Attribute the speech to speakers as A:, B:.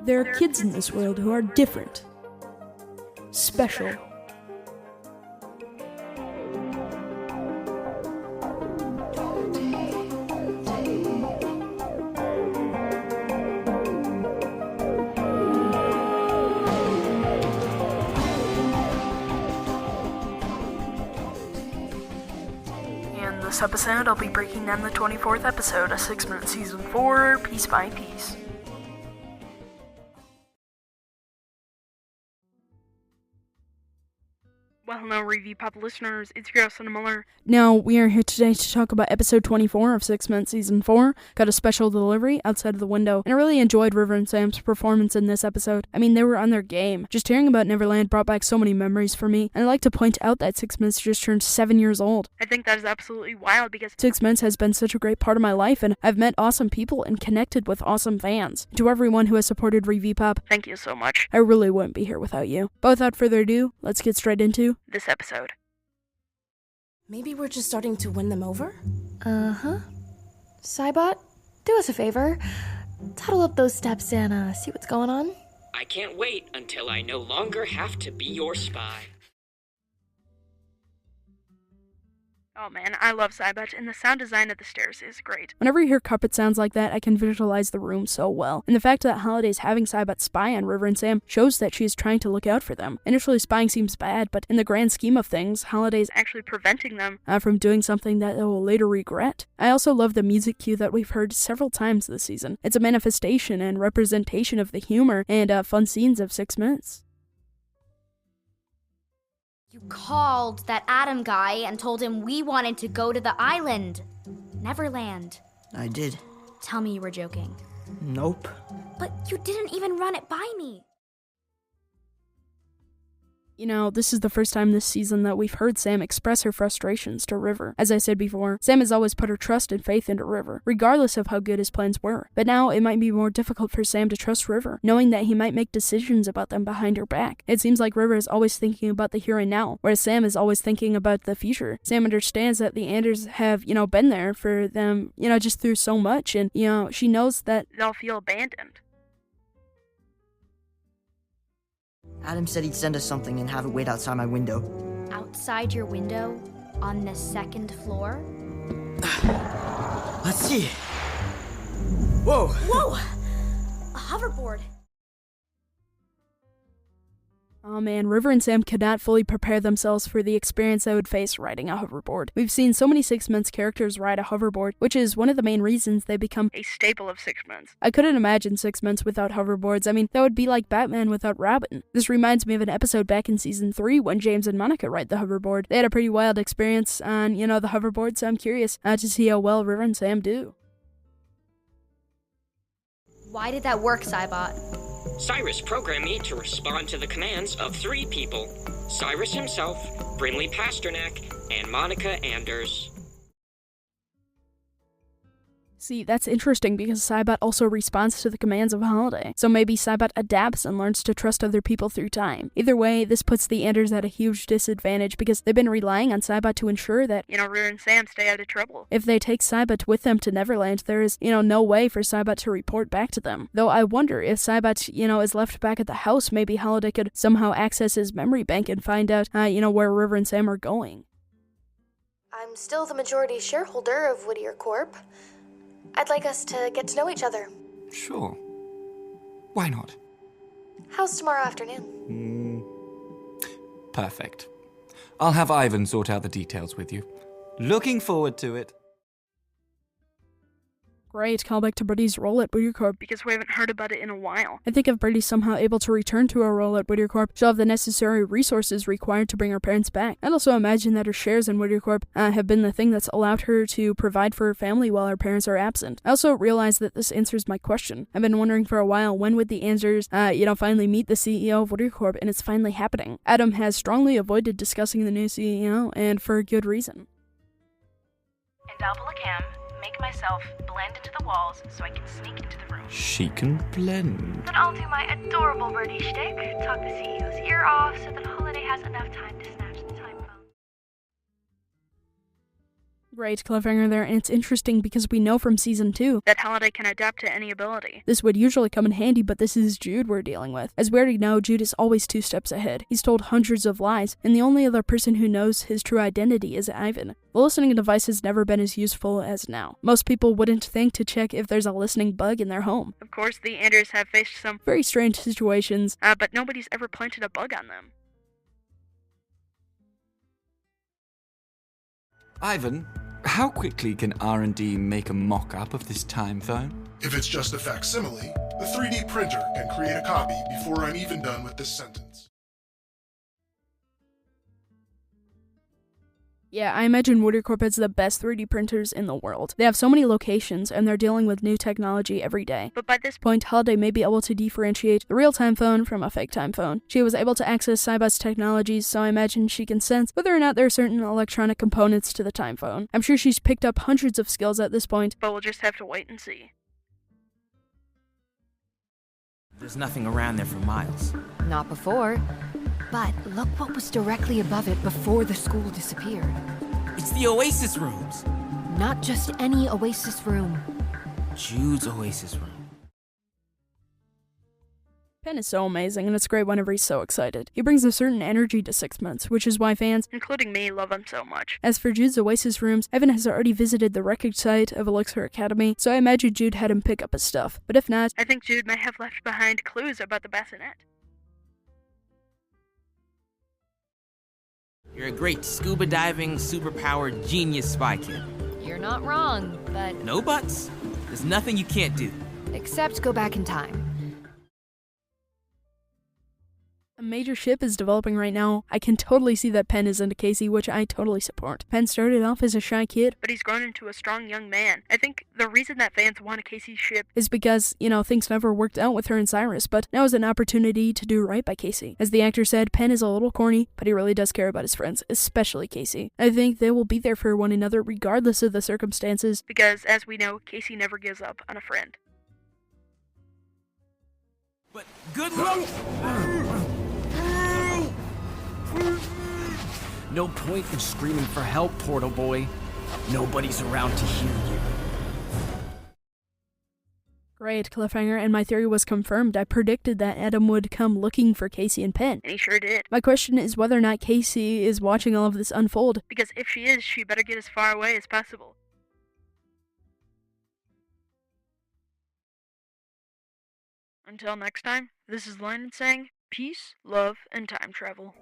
A: There are kids in this world who are different, special. In this episode, I'll be breaking down the 24th episode of 6 Minute Season 4, piece by piece. Well, hello, Review Pop listeners, it's your host, Landon Mueller. Now, we are here today to talk about episode 24 of 6 Minute Season 4. Got a special delivery outside of the window, and I really enjoyed River and Sam's performance in this episode. I mean, they were on their game. Just hearing about Neverland brought back so many memories for me, and I'd like to point out that 6 Minutes just turned 7 years old. I think that is absolutely wild because 6 Minutes has been such a great part of my life, and I've met awesome people and connected with awesome fans. To everyone who has supported Review Pop, thank you so much. I really wouldn't be here without you. But without further ado, let's get straight into this episode.
B: Maybe we're just starting to win them over?
C: Uh-huh. Cybot, do us a favor. Toddle up those steps and see what's going on.
D: I can't wait until I no longer have to be your spy.
A: Oh man, I love Cybot, and the sound design of the stairs is great. Whenever you hear carpet sounds like that, I can visualize the room so well. And the fact that Holiday's having Cybot spy on River and Sam shows that she is trying to look out for them. Initially, spying seems bad, but in the grand scheme of things, Holiday's actually preventing them from doing something that they will later regret. I also love the music cue that we've heard several times this season. It's a manifestation and representation of the humor and fun scenes of 6 Minutes.
E: You called that Adam guy and told him we wanted to go to the island. Neverland.
F: I did.
E: Tell me you were joking.
F: Nope.
E: But you didn't even run it by me.
A: You know, this is the first time this season that we've heard Sam express her frustrations to River. As I said before, Sam has always put her trust and faith into River, regardless of how good his plans were. But now it might be more difficult for Sam to trust River, knowing that he might make decisions about them behind her back. It seems like River is always thinking about the here and now, whereas Sam is always thinking about the future. Sam understands that the Anders have, been there for them, just through so much, and, she knows that they'll feel abandoned.
F: Adam said he'd send us something and have it wait outside my window.
E: Outside your window? On the second floor?
F: Let's see. Whoa!
E: Whoa! A hoverboard.
A: Oh man, River and Sam could not fully prepare themselves for the experience they would face riding a hoverboard. We've seen so many 6 Minutes characters ride a hoverboard, which is one of the main reasons they become a staple of 6 Minutes. I couldn't imagine 6 Minutes without hoverboards. I mean, that would be like Batman without Robin. This reminds me of an episode back in season 3 when James and Monica ride the hoverboard. They had a pretty wild experience on, the hoverboard, so I'm curious to see how well River and Sam do.
E: Why did that work, Cybot?
D: Cyrus programmed me to respond to the commands of 3 people. Cyrus himself, Brinley Pasternak, and Monica Anders.
A: See, that's interesting because Cybot also responds to the commands of Holiday. So maybe Cybot adapts and learns to trust other people through time. Either way, this puts the Anders at a huge disadvantage because they've been relying on Cybot to ensure that, River and Sam stay out of trouble. If they take Cybot with them to Neverland, there is, no way for Cybot to report back to them. Though I wonder if Cybot, is left back at the house, maybe Holiday could somehow access his memory bank and find out, where River and Sam are going.
C: I'm still the majority shareholder of Whittier Corp. I'd like us to get to know each other.
G: Sure. Why not?
C: How's tomorrow afternoon?
G: Perfect. I'll have Ivan sort out the details with you. Looking forward to it.
A: Great callback to Birdie's role at Whittier Corp because we haven't heard about it in a while. I think if Birdie's somehow able to return to her role at Whittier Corp, she'll have the necessary resources required to bring her parents back. I'd also imagine that her shares in Whittier Corp have been the thing that's allowed her to provide for her family while her parents are absent. I also realize that this answers my question. I've been wondering for a while, when would the Anders, finally meet the CEO of Whittier Corp, and it's finally happening. Adam has strongly avoided discussing the new CEO, and for good reason.
H: And double a cam. Make myself blend into the walls so I can sneak into the room.
G: She can blend.
H: Then I'll do my adorable Birdie shtick, talk the CEO's ear off so that Holiday has enough time to snatch the time phone.
A: Great cliffhanger there, and it's interesting because we know from season 2 that Holiday can adapt to any ability. This would usually come in handy, but this is Jude we're dealing with. As we already know, Jude is always 2 steps ahead. He's told hundreds of lies, and the only other person who knows his true identity is Ivan. The listening device has never been as useful as now. Most people wouldn't think to check if there's a listening bug in their home. Of course, the Anders have faced some very strange situations, but nobody's ever planted a bug on them.
G: Ivan, how quickly can R&D make a mock-up of this time phone?
I: If it's just a facsimile, the 3D printer can create a copy before I'm even done with this sentence.
A: Yeah, I imagine Woody Corp has the best 3D printers in the world. They have so many locations, and they're dealing with new technology every day. But by this point, Holiday may be able to differentiate the real time phone from a fake time phone. She was able to access Cybot's technologies, so I imagine she can sense whether or not there are certain electronic components to the time phone. I'm sure she's picked up hundreds of skills at this point, but we'll just have to wait and see.
J: There's nothing around there for miles.
K: Not before. But look what was directly above it before the school disappeared.
J: It's the oasis rooms.
K: Not just any oasis room.
J: Jude's oasis room.
A: Penn is so amazing, and it's great whenever he's so excited. He brings a certain energy to 6 months, which is why fans, including me, love him so much. As for Jude's oasis rooms, Evan has already visited the wreckage site of Elixir Academy, so I imagine Jude had him pick up his stuff. But if not, I think Jude may have left behind clues about the bassinet.
J: You're a great scuba diving, superpowered genius spy kid.
K: You're not wrong, but...
J: No buts. There's nothing you can't do.
K: Except go back in time.
A: A major ship is developing right now. I can totally see that Penn is into Casey, which I totally support. Penn started off as a shy kid, but he's grown into a strong young man. I think the reason that fans want a Casey ship is because, things never worked out with her and Cyrus, but now is an opportunity to do right by Casey. As the actor said, Penn is a little corny, but he really does care about his friends, especially Casey. I think they will be there for one another regardless of the circumstances, because as we know, Casey never gives up on a friend.
J: But good luck!
L: No point in screaming for help, Portal Boy. Nobody's around to hear you.
A: Great cliffhanger, and my theory was confirmed. I predicted that Adam would come looking for Casey and Penn, and he sure did. My question is whether or not Casey is watching all of this unfold, because if she is, she better get as far away as possible. Until next time, this is Landon saying, peace, love, and time travel.